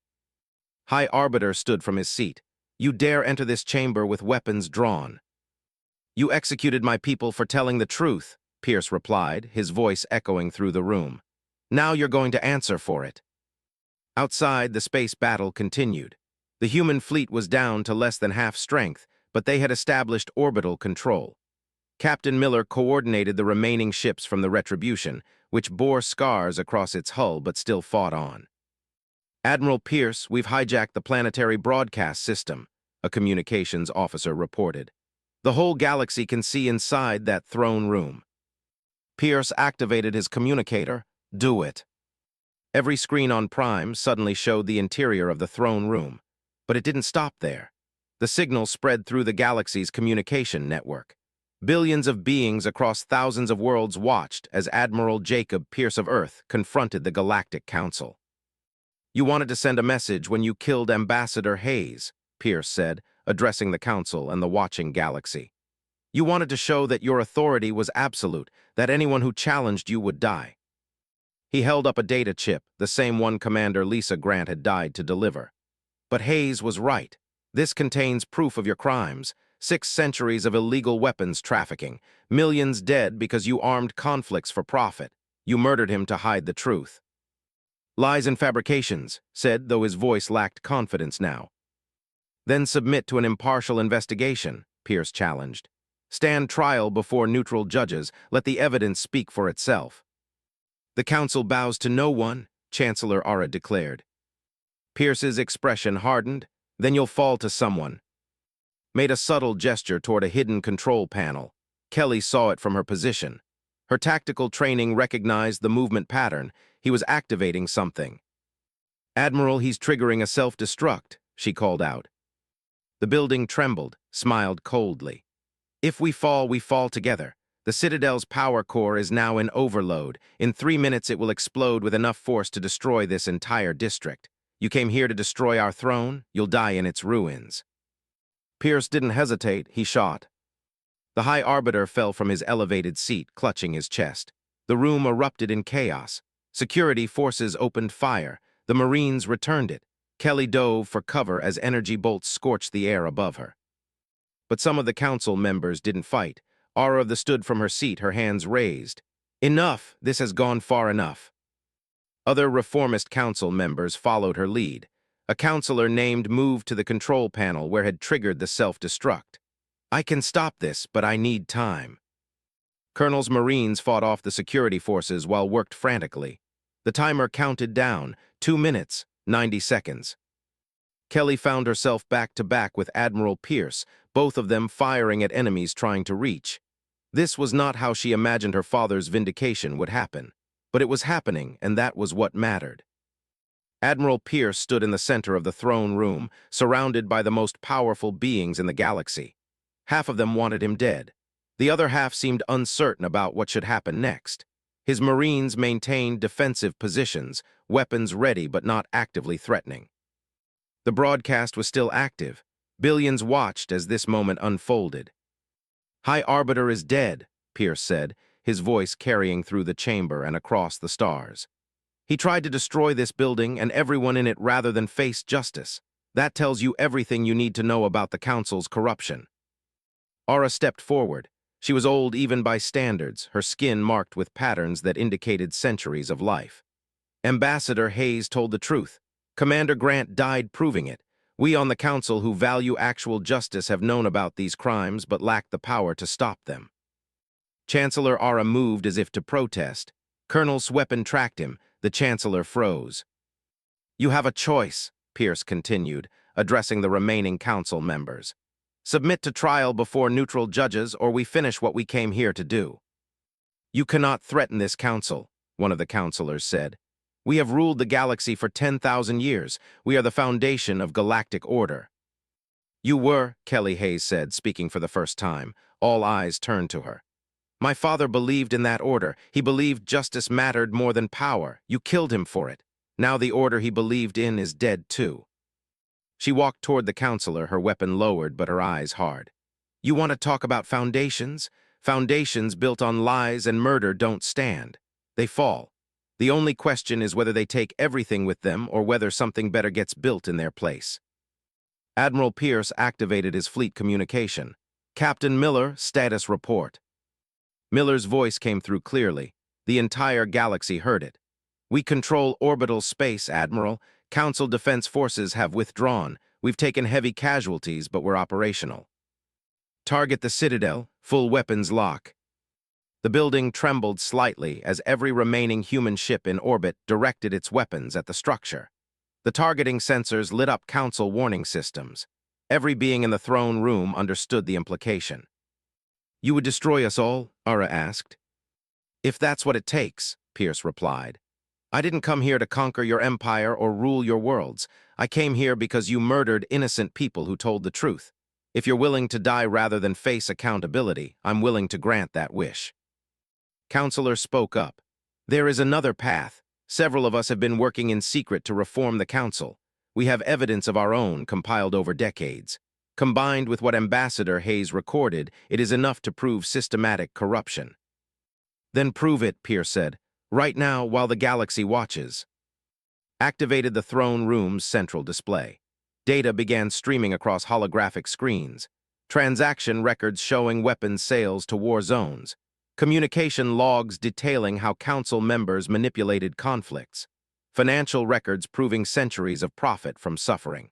High Arbiter stood from his seat. "You dare enter this chamber with weapons drawn." "You executed my people for telling the truth," Pierce replied, his voice echoing through the room. "Now you're going to answer for it." Outside, the space battle continued. The human fleet was down to less than half strength, but they had established orbital control. Captain Miller coordinated the remaining ships from the Retribution, which bore scars across its hull but still fought on. "Admiral Pierce, we've hijacked the planetary broadcast system," a communications officer reported. "The whole galaxy can see inside that throne room." Pierce activated his communicator. "Do it." Every screen on Prime suddenly showed the interior of the throne room. But it didn't stop there. The signal spread through the galaxy's communication network. Billions of beings across thousands of worlds watched as Admiral Jacob Pierce of Earth confronted the Galactic Council. "You wanted to send a message when you killed Ambassador Hayes," Pierce said, addressing the Council and the watching galaxy. "You wanted to show that your authority was absolute, that anyone who challenged you would die." He held up a data chip, the same one Commander Lisa Grant had died to deliver. "But Hayes was right. This contains proof of your crimes. 6 centuries of illegal weapons trafficking. Millions dead because you armed conflicts for profit. You murdered him to hide the truth." "Lies and fabrications," said, though his voice lacked confidence now. "Then submit to an impartial investigation," Pierce challenged. "Stand trial before neutral judges. Let the evidence speak for itself." "The Council bows to no one," Chancellor Ara declared. Pierce's expression hardened. "Then you'll fall to someone." Made a subtle gesture toward a hidden control panel. Kelly saw it from her position. Her tactical training recognized the movement pattern. He was activating something. "Admiral, he's triggering a self-destruct," she called out. The building trembled, smiled coldly. "If we fall together. The Citadel's power core is now in overload. In 3 minutes it will explode with enough force to destroy this entire district. You came here to destroy our throne, you'll die in its ruins." Pierce didn't hesitate, he shot. The High Arbiter fell from his elevated seat, clutching his chest. The room erupted in chaos. Security forces opened fire. The Marines returned it. Kelly dove for cover as energy bolts scorched the air above her. But some of the council members didn't fight. Ara stood from her seat, her hands raised. "Enough! This has gone far enough." Other reformist council members followed her lead. A counselor named moved to the control panel where had triggered the self-destruct. "I can stop this, but I need time." Colonel's Marines fought off the security forces while worked frantically. The timer counted down, 2 minutes, 90 seconds. Kelly found herself back-to-back with Admiral Pierce, both of them firing at enemies trying to reach. This was not how she imagined her father's vindication would happen. But it was happening, and that was what mattered. Admiral Pierce stood in the center of the throne room, surrounded by the most powerful beings in the galaxy. Half of them wanted him dead. The other half seemed uncertain about what should happen next. His Marines maintained defensive positions, weapons ready but not actively threatening. The broadcast was still active. Billions watched as this moment unfolded. "High Arbiter is dead," Pierce said, his voice carrying through the chamber and across the stars. "He tried to destroy this building and everyone in it rather than face justice. That tells you everything you need to know about the Council's corruption." Aura stepped forward. She was old even by standards, her skin marked with patterns that indicated centuries of life. "Ambassador Hayes told the truth. Commander Grant died proving it. We on the Council who value actual justice have known about these crimes but lack the power to stop them." Chancellor Aura moved as if to protest. Colonel's weapon tracked him. The Chancellor froze. "You have a choice," Pierce continued, addressing the remaining Council members. "Submit to trial before neutral judges or we finish what we came here to do." "You cannot threaten this Council," one of the counselors said. "We have ruled the galaxy for 10,000 years. We are the foundation of galactic order." "You were," Kelly Hayes said, speaking for the first time. All eyes turned to her. "My father believed in that order. He believed justice mattered more than power. You killed him for it. Now the order he believed in is dead too." She walked toward the counselor, her weapon lowered but her eyes hard. "You want to talk about foundations? Foundations built on lies and murder don't stand. They fall. The only question is whether they take everything with them or whether something better gets built in their place." Admiral Pierce activated his fleet communication. "Captain Miller, status report." Miller's voice came through clearly. The entire galaxy heard it. "We control orbital space, Admiral. Council Defense Forces have withdrawn. We've taken heavy casualties, but we're operational. Target the Citadel, full weapons lock." The building trembled slightly as every remaining human ship in orbit directed its weapons at the structure. The targeting sensors lit up Council warning systems. Every being in the throne room understood the implication. "You would destroy us all?" Aura asked. "If that's what it takes," Pierce replied. "I didn't come here to conquer your empire or rule your worlds. I came here because you murdered innocent people who told the truth. If you're willing to die rather than face accountability, I'm willing to grant that wish." Counselor spoke up. "There is another path. Several of us have been working in secret to reform the Council. We have evidence of our own compiled over decades. Combined with what Ambassador Hayes recorded, it is enough to prove systematic corruption." "Then prove it," Pierce said. "Right now, while the galaxy watches." Activated the throne room's central display. Data began streaming across holographic screens. Transaction records showing weapons sales to war zones. Communication logs detailing how Council members manipulated conflicts. Financial records proving centuries of profit from suffering.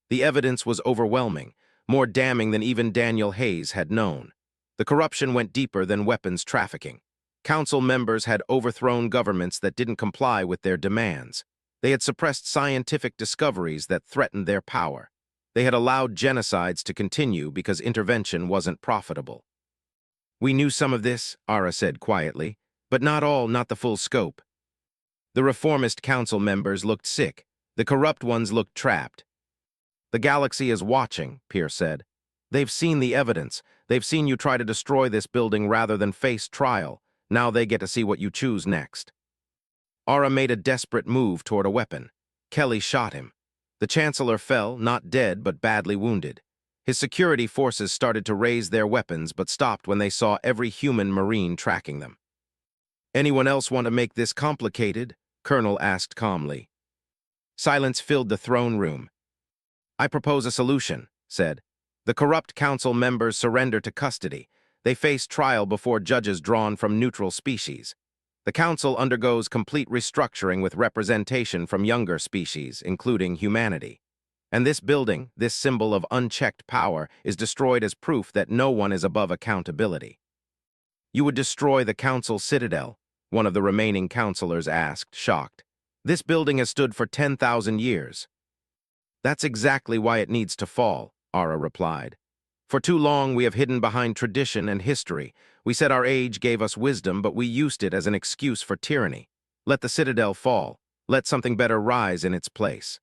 The evidence was overwhelming, more damning than even Daniel Hayes had known. The corruption went deeper than weapons trafficking. Council members had overthrown governments that didn't comply with their demands. They had suppressed scientific discoveries that threatened their power. They had allowed genocides to continue because intervention wasn't profitable. "We knew some of this," Aura said quietly, "but not all, not the full scope." The reformist council members looked sick. The corrupt ones looked trapped. "The galaxy is watching," Pierce said. "They've seen the evidence. They've seen you try to destroy this building rather than face trial. Now they get to see what you choose next." Aura made a desperate move toward a weapon. Kelly shot him. The Chancellor fell, not dead but badly wounded. His security forces started to raise their weapons but stopped when they saw every human Marine tracking them. "Anyone else want to make this complicated?" Colonel asked calmly. Silence filled the throne room. "I propose a solution," said. "The corrupt council members surrender to custody. They face trial before judges drawn from neutral species. The council undergoes complete restructuring with representation from younger species, including humanity. And this building, this symbol of unchecked power, is destroyed as proof that no one is above accountability." "You would destroy the council citadel?" one of the remaining councilors asked, shocked. "This building has stood for 10,000 years." "That's exactly why it needs to fall," Aura replied. "For too long we have hidden behind tradition and history. We said our age gave us wisdom, but we used it as an excuse for tyranny. Let the citadel fall. Let something better rise in its place.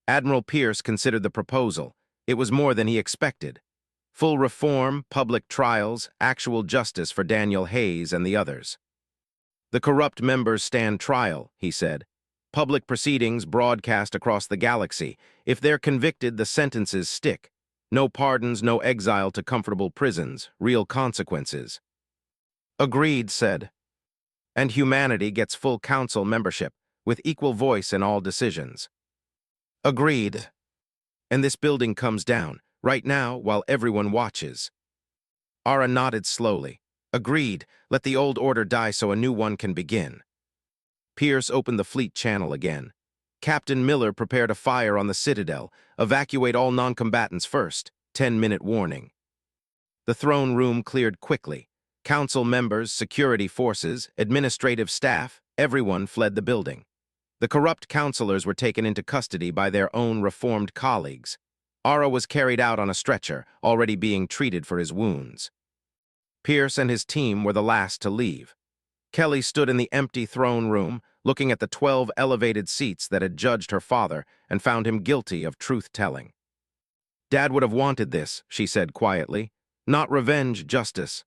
Admiral Pierce considered the proposal. It was more than he expected. Full reform, public trials, actual justice for Daniel Hayes and the others. The corrupt members stand trial, he said. Public proceedings broadcast across the galaxy. If they're convicted, the sentences stick. No pardons, no exile to comfortable prisons, real consequences. Agreed, said. And humanity gets full council membership, with equal voice in all decisions. Agreed. And this building comes down, right now, while everyone watches. Ara nodded slowly. Agreed, let the old order die so a new one can begin. Pierce opened the fleet channel again. Captain Miller prepared a fire on the Citadel. Evacuate all non-combatants first. 10-minute warning. The throne room cleared quickly. Council members, security forces, administrative staff, everyone fled the building. The corrupt councilors were taken into custody by their own reformed colleagues. Ara was carried out on a stretcher, already being treated for his wounds. Pierce and his team were the last to leave. Kelly stood in the empty throne room, looking at the 12 elevated seats that had judged her father and found him guilty of truth-telling. Dad would have wanted this, she said quietly. Not revenge, justice.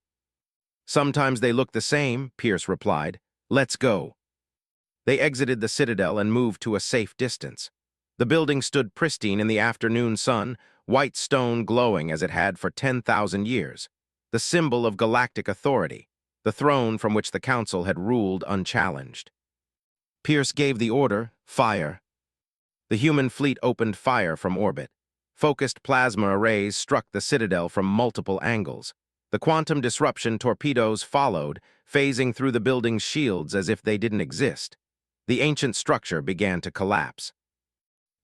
Sometimes they look the same, Pierce replied. Let's go. They exited the Citadel and moved to a safe distance. The building stood pristine in the afternoon sun, white stone glowing as it had for 10,000 years, the symbol of galactic authority, the throne from which the Council had ruled unchallenged. Pierce gave the order, fire. The human fleet opened fire from orbit. Focused plasma arrays struck the Citadel from multiple angles. The quantum disruption torpedoes followed, phasing through the building's shields as if they didn't exist. The ancient structure began to collapse.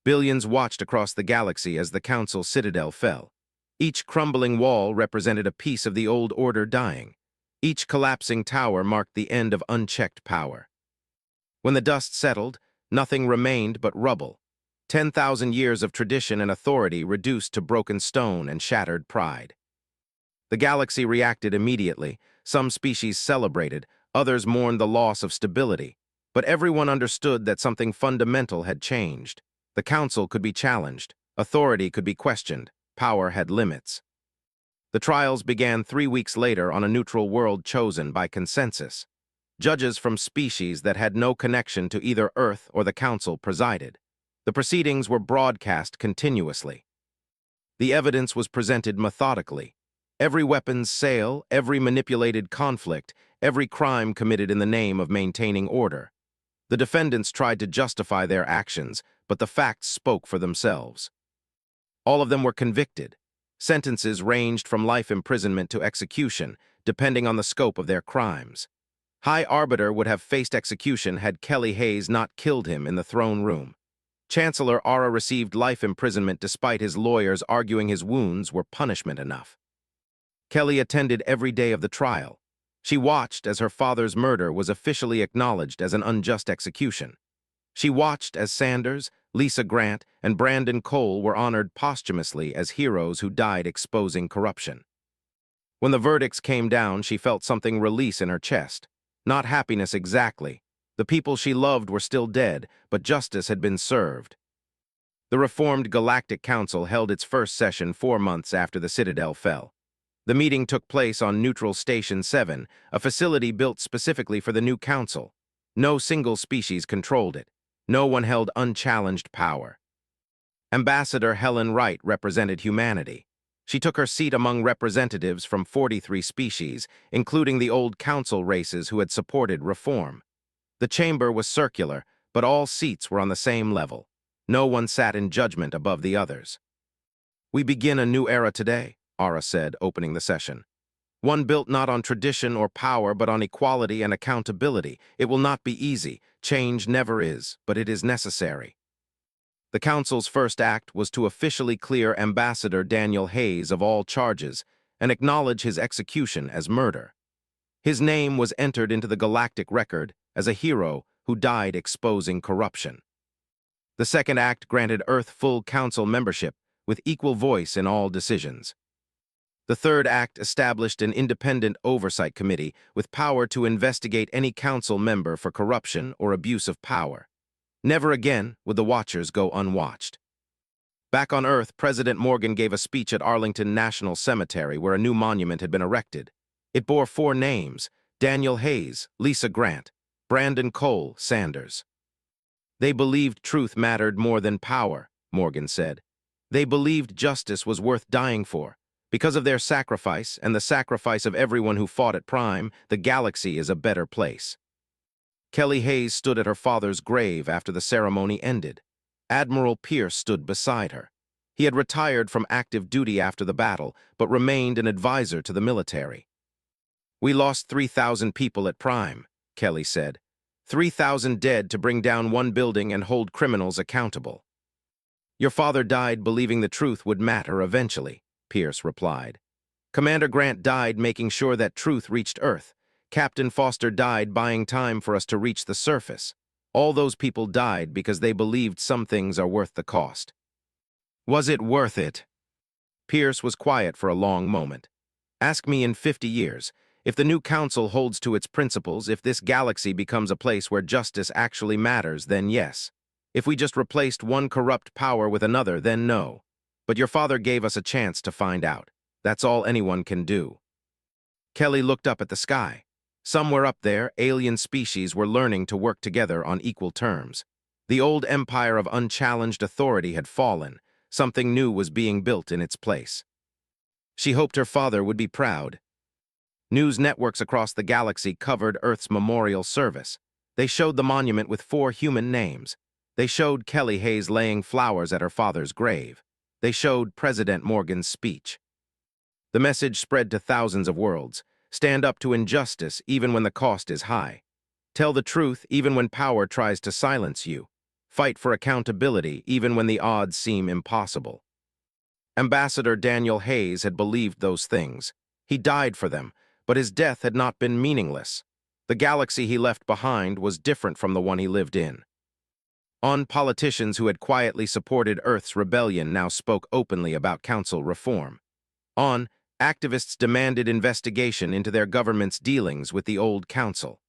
Billions watched across the galaxy as the Council Citadel fell. Each crumbling wall represented a piece of the old order dying. Each collapsing tower marked the end of unchecked power. When the dust settled, nothing remained but rubble. 10,000 years of tradition and authority reduced to broken stone and shattered pride. The galaxy reacted immediately. Some species celebrated, others mourned the loss of stability. But everyone understood that something fundamental had changed. The Council could be challenged, authority could be questioned, power had limits. The trials began 3 weeks later on a neutral world chosen by consensus. Judges from species that had no connection to either Earth or the Council presided. The proceedings were broadcast continuously. The evidence was presented methodically. Every weapon's sale, every manipulated conflict, every crime committed in the name of maintaining order. The defendants tried to justify their actions, but the facts spoke for themselves. All of them were convicted. Sentences ranged from life imprisonment to execution, depending on the scope of their crimes. High Arbiter would have faced execution had Kelly Hayes not killed him in the throne room. Chancellor Ara received life imprisonment despite his lawyers arguing his wounds were punishment enough. Kelly attended every day of the trial. She watched as her father's murder was officially acknowledged as an unjust execution. She watched as Sanders, Lisa Grant, and Brandon Cole were honored posthumously as heroes who died exposing corruption. When the verdicts came down, she felt something release in her chest. Not happiness exactly. The people she loved were still dead, but justice had been served. The reformed Galactic Council held its first session 4 months after the Citadel fell. The meeting took place on Neutral Station 7, a facility built specifically for the new council. No single species controlled it. No one held unchallenged power. Ambassador Helen Wright represented humanity. She took her seat among representatives from 43 species, including the old council races who had supported reform. The chamber was circular, but all seats were on the same level. No one sat in judgment above the others. We begin a new era today, Ara said, opening the session. One built not on tradition or power, but on equality and accountability. It will not be easy. Change never is, but it is necessary. The Council's first act was to officially clear Ambassador Daniel Hayes of all charges and acknowledge his execution as murder. His name was entered into the galactic record as a hero who died exposing corruption. The second act granted Earth full Council membership with equal voice in all decisions. The third act established an independent oversight committee with power to investigate any council member for corruption or abuse of power. Never again would the Watchers go unwatched. Back on Earth, President Morgan gave a speech at Arlington National Cemetery where a new monument had been erected. It bore 4 names: Daniel Hayes, Lisa Grant, Brandon Cole Sanders. They believed truth mattered more than power, Morgan said. They believed justice was worth dying for. Because of their sacrifice and the sacrifice of everyone who fought at Prime, the galaxy is a better place. Kelly Hayes stood at her father's grave after the ceremony ended. Admiral Pierce stood beside her. He had retired from active duty after the battle, but remained an advisor to the military. "We lost 3,000 people at Prime," Kelly said. 3,000 dead to bring down one building and hold criminals accountable. "Your father died believing the truth would matter eventually," Pierce replied. "Commander Grant died making sure that truth reached Earth. Captain Foster died buying time for us to reach the surface. All those people died because they believed some things are worth the cost." "Was it worth it?" Pierce was quiet for a long moment. "Ask me in 50 years. If the new council holds to its principles, if this galaxy becomes a place where justice actually matters, then yes. If we just replaced one corrupt power with another, then no. But your father gave us a chance to find out. That's all anyone can do." Kelly looked up at the sky. Somewhere up there, alien species were learning to work together on equal terms. The old empire of unchallenged authority had fallen. Something new was being built in its place. She hoped her father would be proud. News networks across the galaxy covered Earth's memorial service. They showed the monument with 4 human names. They showed Kelly Hayes laying flowers at her father's grave. They showed President Morgan's speech. The message spread to thousands of worlds. Stand up to injustice even when the cost is high. Tell the truth even when power tries to silence you. Fight for accountability even when the odds seem impossible. Ambassador Daniel Hayes had believed those things. He died for them, but his death had not been meaningless. The galaxy he left behind was different from the one he lived in. Politicians who had quietly supported Earth's rebellion now spoke openly about council reform. Activists demanded investigation into their government's dealings with the old council.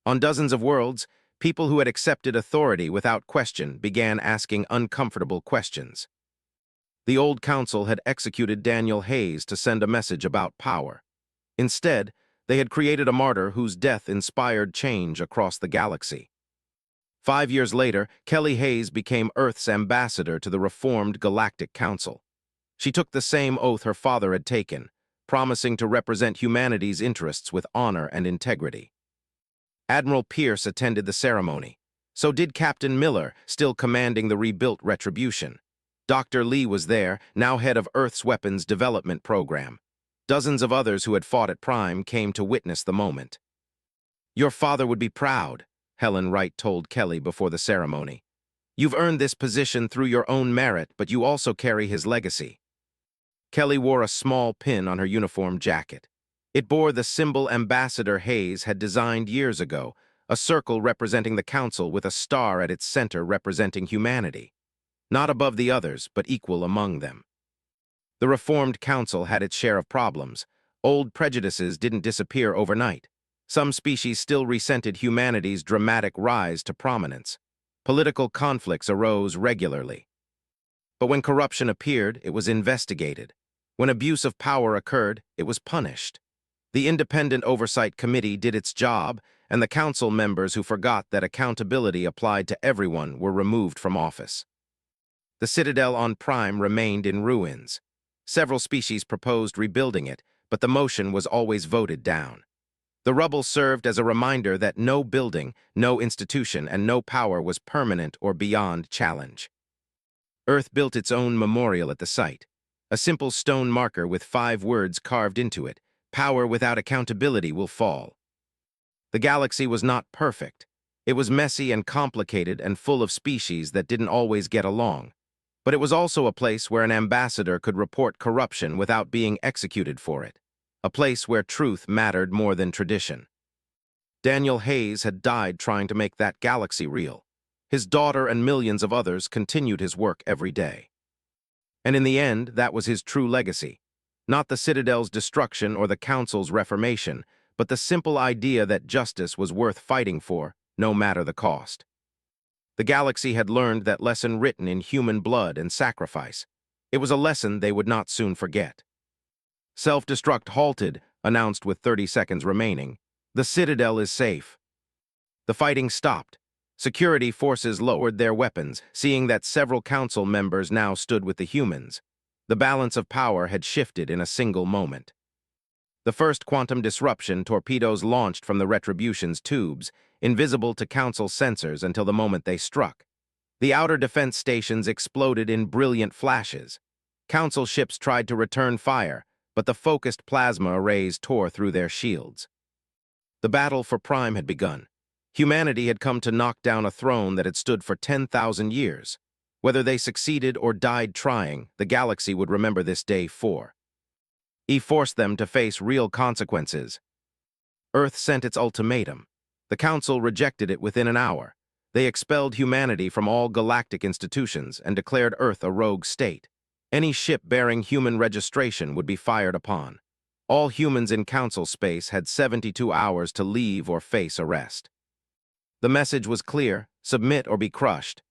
On dozens of worlds, people who had accepted authority without question began asking uncomfortable questions. The old council had executed Daniel Hayes to send a message about power. Instead, they had created a martyr whose death inspired change across the galaxy. 5 years later, Kelly Hayes became Earth's ambassador to the reformed Galactic Council. She took the same oath her father had taken, promising to represent humanity's interests with honor and integrity. Admiral Pierce attended the ceremony. So did Captain Miller, still commanding the rebuilt Retribution. Dr. Lee was there, now head of Earth's weapons development program. Dozens of others who had fought at Prime came to witness the moment. "Your father would be proud," Helen Wright told Kelly before the ceremony. "You've earned this position through your own merit, but you also carry his legacy." Kelly wore a small pin on her uniform jacket. It bore the symbol Ambassador Hayes had designed years ago, a circle representing the council with a star at its center representing humanity. Not above the others, but equal among them. The reformed council had its share of problems. Old prejudices didn't disappear overnight. Some species still resented humanity's dramatic rise to prominence. Political conflicts arose regularly. But when corruption appeared, it was investigated. When abuse of power occurred, it was punished. The Independent Oversight Committee did its job, and the council members who forgot that accountability applied to everyone were removed from office. The Citadel on Prime remained in ruins. Several species proposed rebuilding it, but the motion was always voted down. The rubble served as a reminder that no building, no institution, and no power was permanent or beyond challenge. Earth built its own memorial at the site. A simple stone marker with 5 words carved into it: "Power without accountability will fall." The galaxy was not perfect. It was messy and complicated and full of species that didn't always get along. But it was also a place where an ambassador could report corruption without being executed for it. A place where truth mattered more than tradition. Daniel Hayes had died trying to make that galaxy real. His daughter and millions of others continued his work every day. And in the end, that was his true legacy. Not the Citadel's destruction or the Council's reformation, but the simple idea that justice was worth fighting for, no matter the cost. The galaxy had learned that lesson written in human blood and sacrifice. It was a lesson they would not soon forget. Self-destruct halted, announced with 30 seconds remaining. The Citadel is safe. The fighting stopped. Security forces lowered their weapons, seeing that several council members now stood with the humans. The balance of power had shifted in a single moment. The first quantum disruption, torpedoes launched from the Retribution's tubes, invisible to council sensors until the moment they struck. The outer defense stations exploded in brilliant flashes. Council ships tried to return fire, but the focused plasma arrays tore through their shields. The battle for Prime had begun. Humanity had come to knock down a throne that had stood for 10,000 years. Whether they succeeded or died trying, the galaxy would remember this day for. He forced them to face real consequences. Earth sent its ultimatum. The Council rejected it within an hour. They expelled humanity from all galactic institutions and declared Earth a rogue state. Any ship bearing human registration would be fired upon. All humans in Council space had 72 hours to leave or face arrest. The message was clear: submit or be crushed.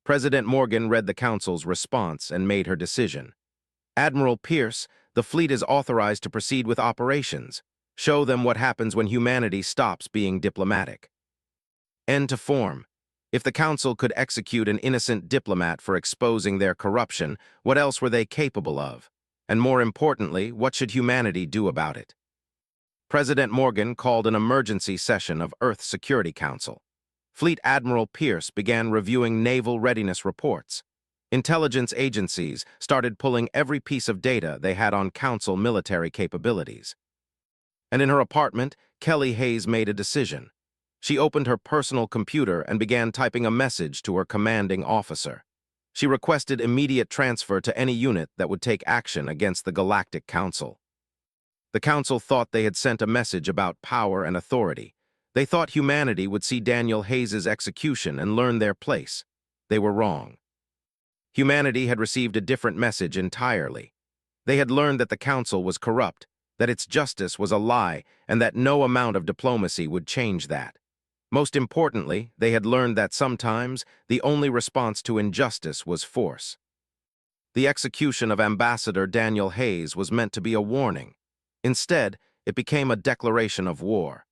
President Morgan read the Council's response and made her decision. Admiral Pierce, the fleet is authorized to proceed with operations. Show them what happens when humanity stops being diplomatic. End to form. If the Council could execute an innocent diplomat for exposing their corruption, what else were they capable of? And more importantly, what should humanity do about it? President Morgan called an emergency session of Earth Security Council. Fleet Admiral Pierce began reviewing naval readiness reports. Intelligence agencies started pulling every piece of data they had on Council military capabilities. And in her apartment, Kelly Hayes made a decision. She opened her personal computer and began typing a message to her commanding officer. She requested immediate transfer to any unit that would take action against the Galactic Council. The Council thought they had sent a message about power and authority. They thought humanity would see Daniel Hayes's execution and learn their place. They were wrong. Humanity had received a different message entirely. They had learned that the Council was corrupt, that its justice was a lie, and that no amount of diplomacy would change that. Most importantly, they had learned that sometimes the only response to injustice was force. The execution of Ambassador Daniel Hayes was meant to be a warning. Instead, it became a declaration of war.